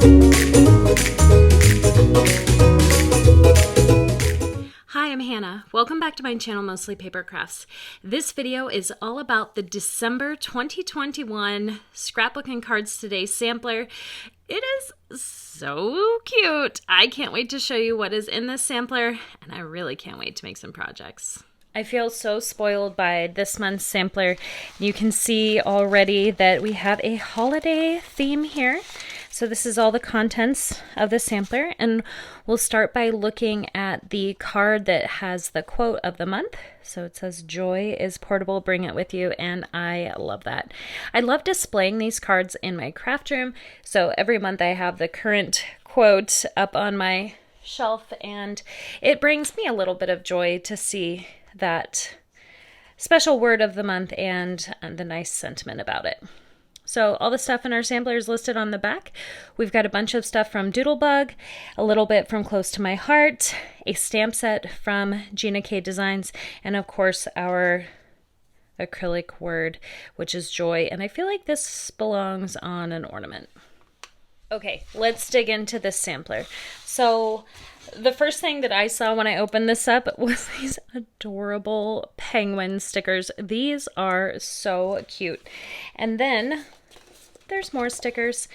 Hi, I'm Hannah. Welcome back to my channel, Mostly Paper Crafts. This video is all about the December 2021 Scrapbook and Cards Today sampler. It is so cute. I can't wait to show you what is in this sampler, and I really can't wait to make some projects. I feel so spoiled by this month's sampler. You can see already that we have a holiday theme here. So this is all the contents of the sampler, and we'll start by looking at the card that has the quote of the month. So it says, "Joy is portable, bring it with you," and I love that. I love displaying these cards in my craft room. So every month I have the current quote up on my shelf, and it brings me a little bit of joy to see that special word of the month and the nice sentiment about it. So all the stuff in our sampler is listed on the back. We've got a bunch of stuff from Doodlebug, a little bit from Close to My Heart, a stamp set from Gina K Designs, and of course our acrylic word, which is joy. And I feel like this belongs on an ornament. Okay, let's dig into this sampler. So the first thing that I saw when I opened this up was these adorable penguin stickers. These are so cute. And then there's more stickers.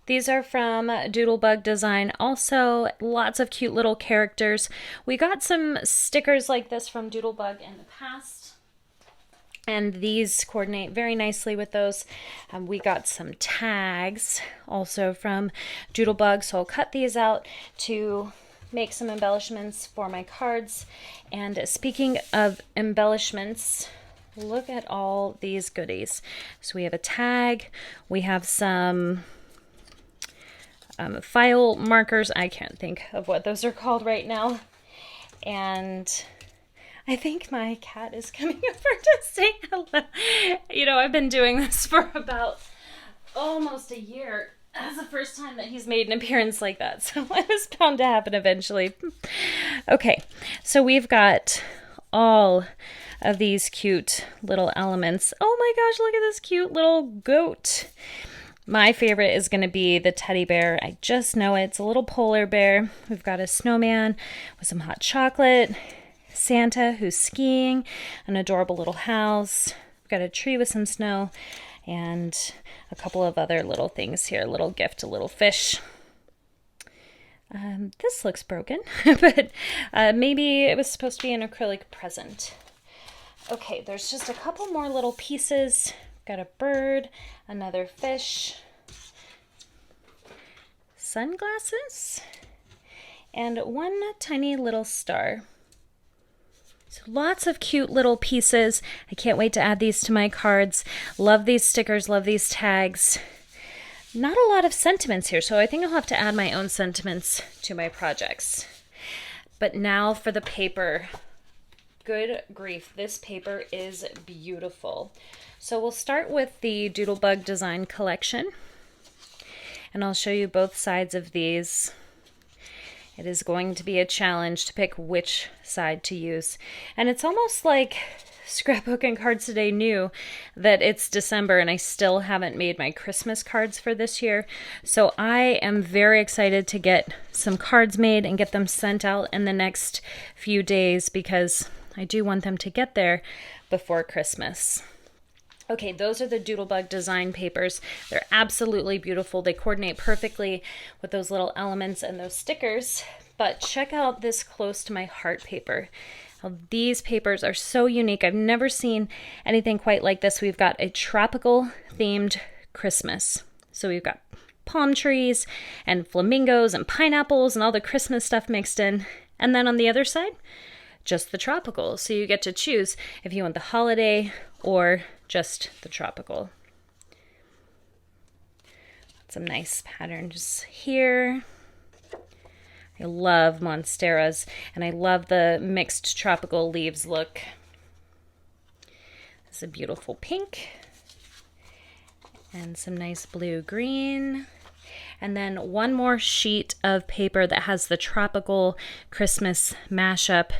These are from Doodlebug Design. Also, lots of cute little characters. We got some stickers like this from Doodlebug in the past, and these coordinate very nicely with those. We got some tags also from Doodlebug, so I'll cut these out to make some embellishments for my cards. And speaking of embellishments, look at all these goodies. So we have a tag, we have some file markers. I can't think of what those are called right now. And I think my cat is coming over to say hello. You know, I've been doing this for about almost a year. That's the first time that he's made an appearance like that, so it was bound to happen eventually. Okay, so we've got all of these cute little elements. Oh my gosh, look at this cute little goat. My favorite is going to be the teddy bear. I just know it. It's a little polar bear. We've got a snowman with some hot chocolate, Santa who's skiing, an adorable little house. We've got a tree with some snow, and a couple of other little things here. A little gift, a little fish. This looks broken, but maybe it was supposed to be an acrylic present. Okay, there's just a couple more little pieces. Got a bird, another fish, sunglasses, and one tiny little star. So lots of cute little pieces. I can't wait to add these to my cards. Love these stickers, love these tags. Not a lot of sentiments here, so I think I'll have to add my own sentiments to my projects. But now for the paper. Good grief, this paper is beautiful. So we'll start with the Doodlebug Design collection, and I'll show you both sides of these. It is going to be a challenge to pick which side to use. And it's almost like Scrapbook and Cards Today knew that it's December and I still haven't made my Christmas cards for this year. So I am very excited to get some cards made and get them sent out in the next few days, because I do want them to get there before Christmas. Okay, those are the Doodlebug Design papers. They're absolutely beautiful. They coordinate perfectly with those little elements and those stickers. But check out this Close to My Heart paper. Now, these papers are so unique. I've never seen anything quite like this. We've got a tropical themed Christmas. So we've got palm trees and flamingos and pineapples and all the Christmas stuff mixed in. And then on the other side, just the tropical. So you get to choose if you want the holiday or just the tropical. Some nice patterns here. I love monsteras, and I love the mixed tropical leaves look. This is a beautiful pink and some nice blue green. And then one more sheet of paper that has the tropical Christmas mashup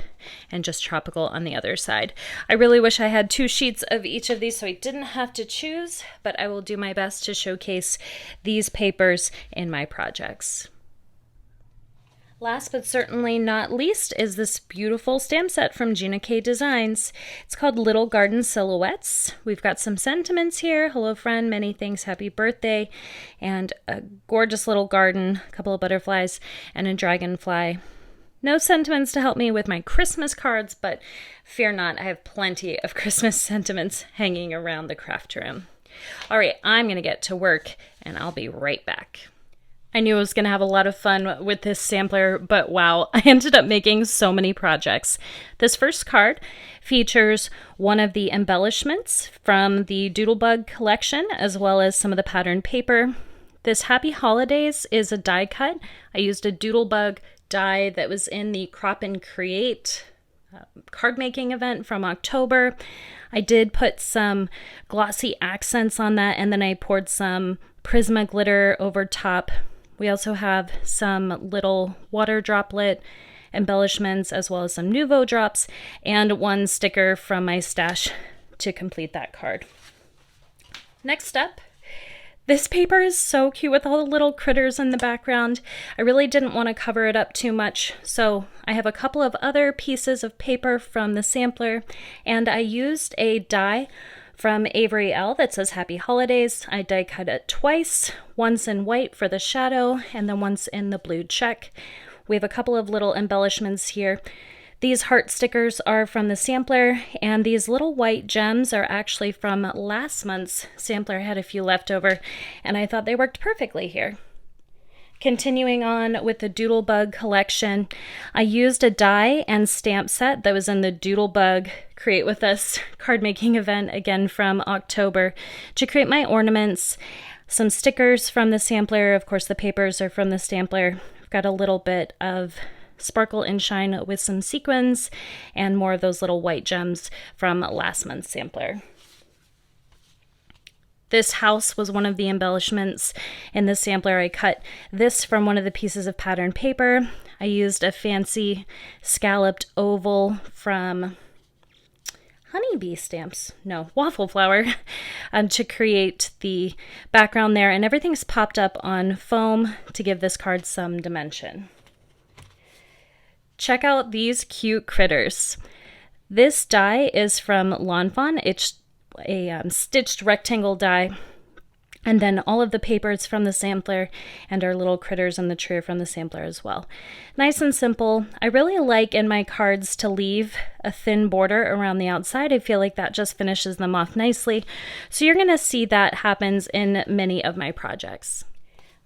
and just tropical on the other side. I really wish I had 2 sheets of each of these so I didn't have to choose, but I will do my best to showcase these papers in my projects. Last but certainly not least is this beautiful stamp set from Gina K Designs. It's called Little Garden Silhouettes. We've got some sentiments here. Hello friend, many thanks, happy birthday, and a gorgeous little garden, a couple of butterflies, and a dragonfly. No sentiments to help me with my Christmas cards, but fear not, I have plenty of Christmas sentiments hanging around the craft room. All right, I'm going to get to work, and I'll be right back. I knew I was going to have a lot of fun with this sampler, but wow, I ended up making so many projects. This first card features one of the embellishments from the Doodlebug collection, as well as some of the patterned paper. This Happy Holidays is a die cut. I used a Doodlebug die that was in the Crop and Create card making event from October. I did put some glossy accents on that, and then I poured some Prisma glitter over top. We also have some little water droplet embellishments, as well as some Nuvo drops, and one sticker from my stash to complete that card. Next up, this paper is so cute with all the little critters in the background. I really didn't want to cover it up too much, so I have a couple of other pieces of paper from the sampler, and I used a die from Avery L that says Happy Holidays. I die cut it twice, once in white for the shadow, and then once in the blue check. We have a couple of little embellishments here. These heart stickers are from the sampler, and these little white gems are actually from last month's sampler. I had a few left over, and I thought they worked perfectly here. Continuing on with the Doodlebug collection, I used a die and stamp set that was in the Doodlebug Create With Us card making event, again from October, to create my ornaments. Some stickers from the sampler. Of course, the papers are from the sampler. I've got a little bit of sparkle and shine with some sequins, and more of those little white gems from last month's sampler. This house was one of the embellishments in the sampler. I cut this from one of the pieces of patterned paper. I used a fancy scalloped oval from honeybee stamps, no, waffle flower, to create the background there, and everything's popped up on foam to give this card some dimension. Check out these cute critters. This die is from Lawn Fawn. It's a stitched rectangle die, and then all of the papers from the sampler, and our little critters in the tree from the sampler as well. Nice and simple. I really like in my cards to leave a thin border around the outside. I feel like that just finishes them off nicely. So you're going to see that happens in many of my projects.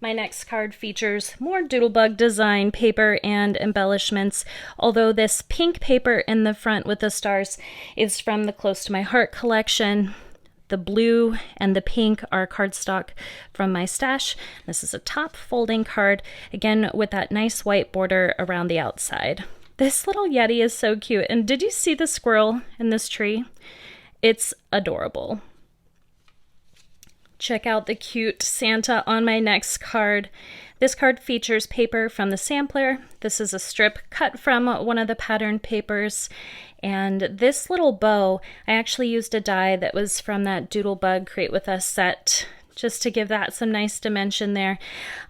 My next card features more Doodlebug design paper and embellishments, although this pink paper in the front with the stars is from the Close to My Heart collection. The blue and the pink are cardstock from my stash. This is a top folding card, again with that nice white border around the outside. This little Yeti is so cute, and did you see the squirrel in this tree? It's adorable. Check out the cute Santa on my next card. This card features paper from the sampler. This is a strip cut from one of the patterned papers. And this little bow, I actually used a die that was from that Doodlebug Create With Us set, just to give that some nice dimension there.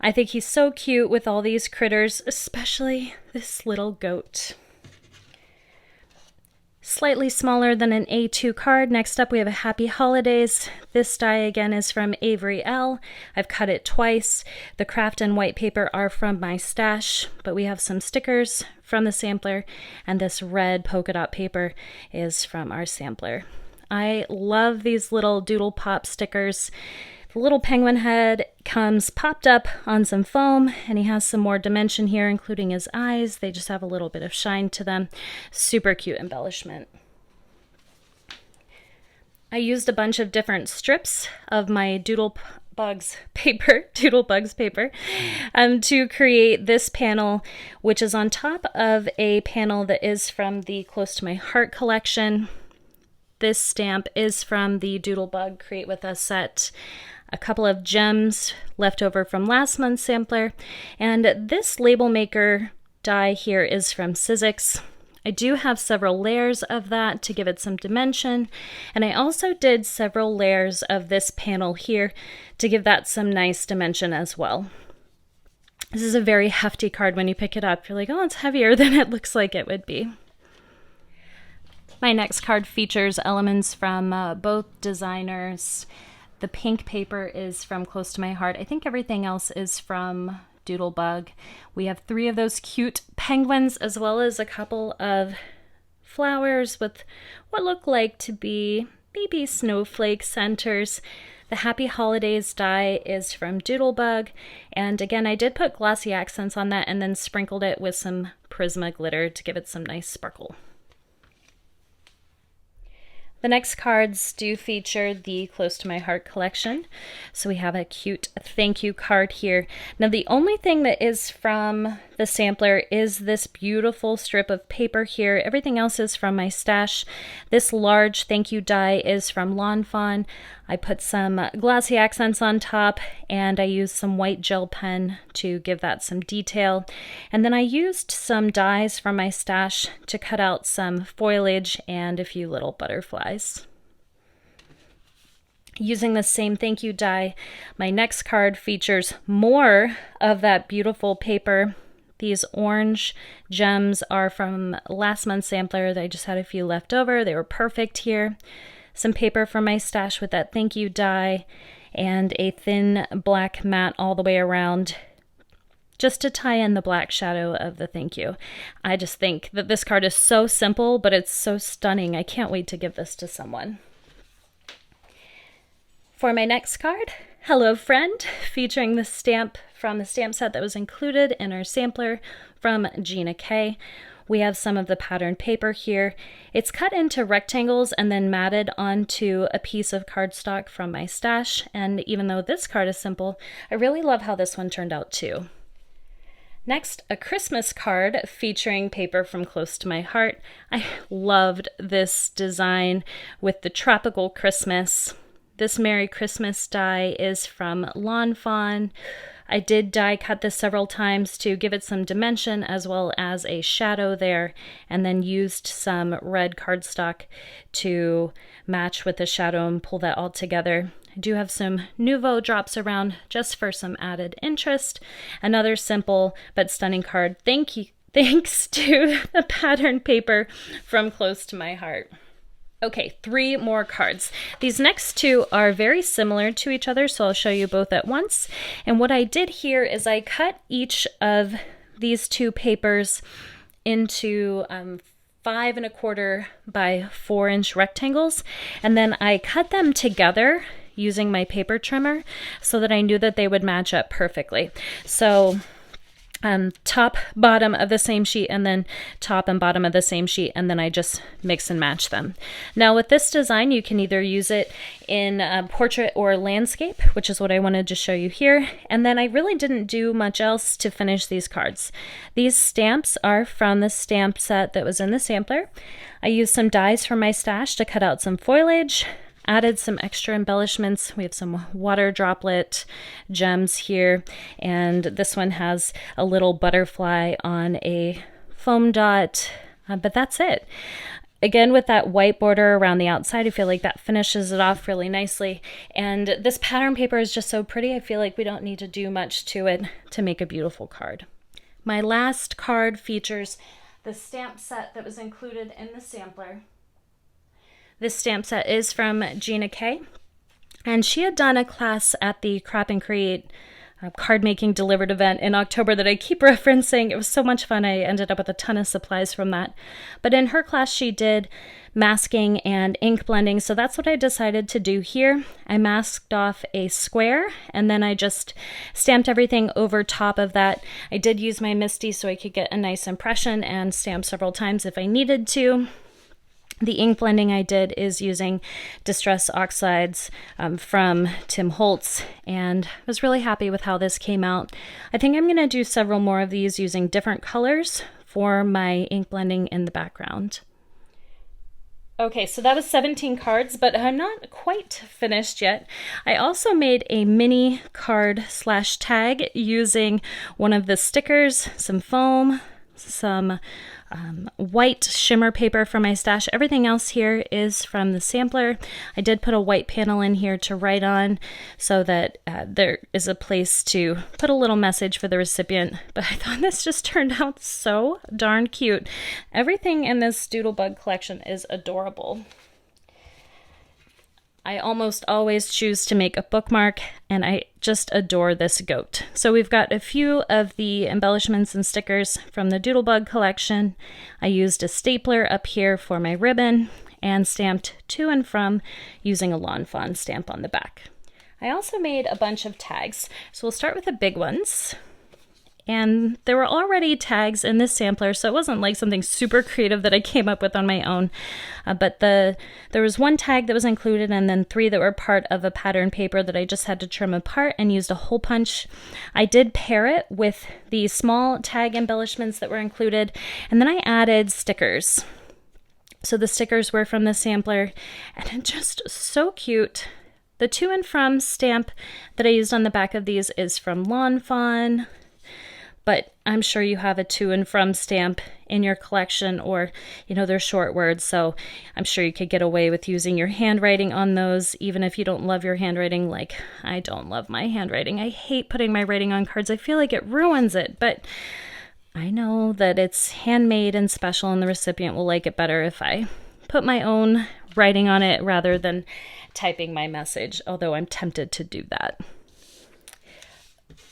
I think he's so cute with all these critters, especially this little goat. Slightly smaller than an A2 card. Next up we have a Happy Holidays. This die again is from Avery L. I've cut it twice. The craft and white paper are from my stash, but we have some stickers from the sampler, and this red polka dot paper is from our sampler. I love these little Doodle Pop stickers. The little penguin head comes popped up on some foam, and he has some more dimension here, including his eyes. They just have a little bit of shine to them. Super cute embellishment. I used a bunch of different strips of my Doodlebugs paper to create this panel, which is on top of a panel that is from the Close to My Heart collection. This stamp is from the Doodlebug Create With Us set. a couple of gems left over from last month's sampler, and this label maker die here is from Sizzix. I do have several layers of that to give it some dimension, and I also did several layers of this panel here to give that some nice dimension as well. This is a very hefty card. When you pick it up, you're like, oh, it's heavier than it looks like it would be. My next card features elements from both designers. The pink paper is from Close to My Heart. I think everything else is from Doodlebug. We have 3 of those cute penguins, as well as a couple of flowers with what look like to be baby snowflake centers. The Happy Holidays die is from Doodlebug, and again, I did put glossy accents on that and then sprinkled it with some Prisma glitter to give it some nice sparkle. The next cards do feature the Close to My Heart collection. So we have a cute thank you card here. Now the only thing that is from the sampler is this beautiful strip of paper here. Everything else is from my stash. This large thank you die is from Lawn Fawn. I put some glossy accents on top, and I used some white gel pen to give that some detail. And then I used some dies from my stash to cut out some foliage and a few little butterflies. Using the same thank you die, my next card features more of that beautiful paper. These orange gems are from last month's sampler. I just had a few left over. They were perfect here. Some paper from my stash with that thank you die, and a thin black mat all the way around just to tie in the black shadow of the thank you. I just think that this card is so simple, but it's so stunning. I can't wait to give this to someone. For my next card, Hello Friend, featuring the stamp from the stamp set that was included in our sampler from Gina K. We have some of the patterned paper here. It's cut into rectangles and then matted onto a piece of cardstock from my stash. And even though this card is simple, I really love how this one turned out too. Next, a Christmas card featuring paper from Close to My Heart. I loved this design with the tropical Christmas. This Merry Christmas die is from Lawn Fawn. I did die cut this several times to give it some dimension as well as a shadow there, and then used some red cardstock to match with the shadow and pull that all together. I do have some Nouveau drops around just for some added interest. Another simple but stunning card. Thanks to the patterned paper from Close to My Heart. Okay, 3 more cards. These next 2 are very similar to each other, so I'll show you both at once. And what I did here is I cut each of these 2 papers into 5 1/4 by 4-inch rectangles, and then I cut them together using my paper trimmer so that I knew that they would match up perfectly. So top, bottom of the same sheet, and then top and bottom of the same sheet, and then I just mix and match them. Now with this design, you can either use it in portrait or landscape, which is what I wanted to show you here. And then I really didn't do much else to finish these cards. These stamps are from the stamp set that was in the sampler. I used some dies from my stash to cut out some foliage. Added some extra embellishments. We have some water droplet gems here, and this one has a little butterfly on a foam dot, but that's it. Again, with that white border around the outside, I feel like that finishes it off really nicely. And this pattern paper is just so pretty, I feel like we don't need to do much to it to make a beautiful card. My last card features the stamp set that was included in the sampler. This stamp set is from Gina K, and she had done a class at the Crop and Create card making delivered event in October that I keep referencing. It was so much fun. I ended up with a ton of supplies from that. But in her class, she did masking and ink blending, so that's what I decided to do here. I masked off a square, and then I just stamped everything over top of that. I did use my Misty so I could get a nice impression and stamp several times if I needed to. The ink blending I did is using Distress Oxides from Tim Holtz, and I was really happy with how this came out. I think I'm going to do several more of these using different colors for my ink blending in the background. Okay, so that was 17 cards, but I'm not quite finished yet. I also made a mini card / tag using one of the stickers, some foam, some white shimmer paper from my stash. Everything else here is from the sampler. I did put a white panel in here to write on so that there is a place to put a little message for the recipient, but I thought this just turned out so darn cute. Everything in this Doodlebug collection is adorable. I almost always choose to make a bookmark, and I just adore this goat. So we've got a few of the embellishments and stickers from the Doodlebug collection. I used a stapler up here for my ribbon and stamped to and from using a Lawn Fawn stamp on the back. I also made a bunch of tags. So we'll start with the big ones. And there were already tags in this sampler, so it wasn't like something super creative that I came up with on my own. But there was one tag that was included, and then 3 that were part of a pattern paper that I just had to trim apart and used a hole punch. I did pair it with the small tag embellishments that were included, and then I added stickers. So the stickers were from the sampler, and it's just so cute. The to and from stamp that I used on the back of these is from Lawn Fawn. But I'm sure you have a to and from stamp in your collection, or, you know, they're short words, so I'm sure you could get away with using your handwriting on those, even if you don't love your handwriting. Like, I don't love my handwriting. I hate putting my writing on cards. I feel like it ruins it, but I know that it's handmade and special, and the recipient will like it better if I put my own writing on it rather than typing my message, although I'm tempted to do that.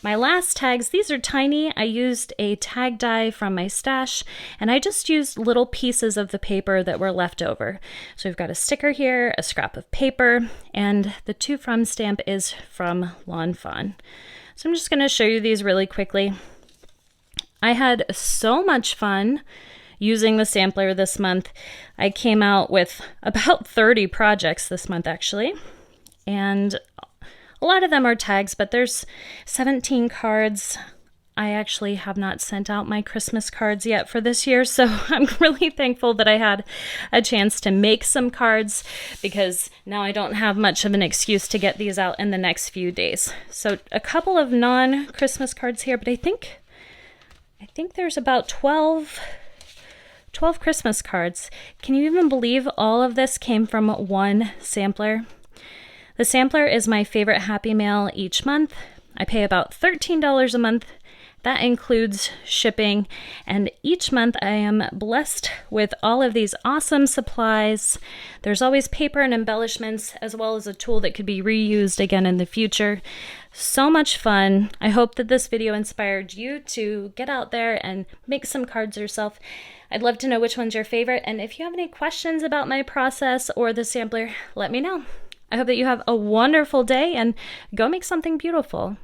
My last tags, these are tiny. I used a tag die from my stash, and I just used little pieces of the paper that were left over. So we've got a sticker here, a scrap of paper, and the to from stamp is from Lawn Fawn. So I'm just going to show you these really quickly. I had so much fun using the sampler this month. I came out with about 30 projects this month, actually, and a lot of them are tags, but there's 17 cards. I actually have not sent out my Christmas cards yet for this year, so I'm really thankful that I had a chance to make some cards, because now I don't have much of an excuse to get these out in the next few days. So a couple of non-Christmas cards here, but I think there's about 12 Christmas cards. Can you even believe all of this came from one sampler? The sampler is my favorite Happy Mail each month. I pay about $13 a month. That includes shipping, and each month I am blessed with all of these awesome supplies. There's always paper and embellishments, as well as a tool that could be reused again in the future. So much fun. I hope that this video inspired you to get out there and make some cards yourself. I'd love to know which one's your favorite, and if you have any questions about my process or the sampler, let me know. I hope that you have a wonderful day, and go make something beautiful.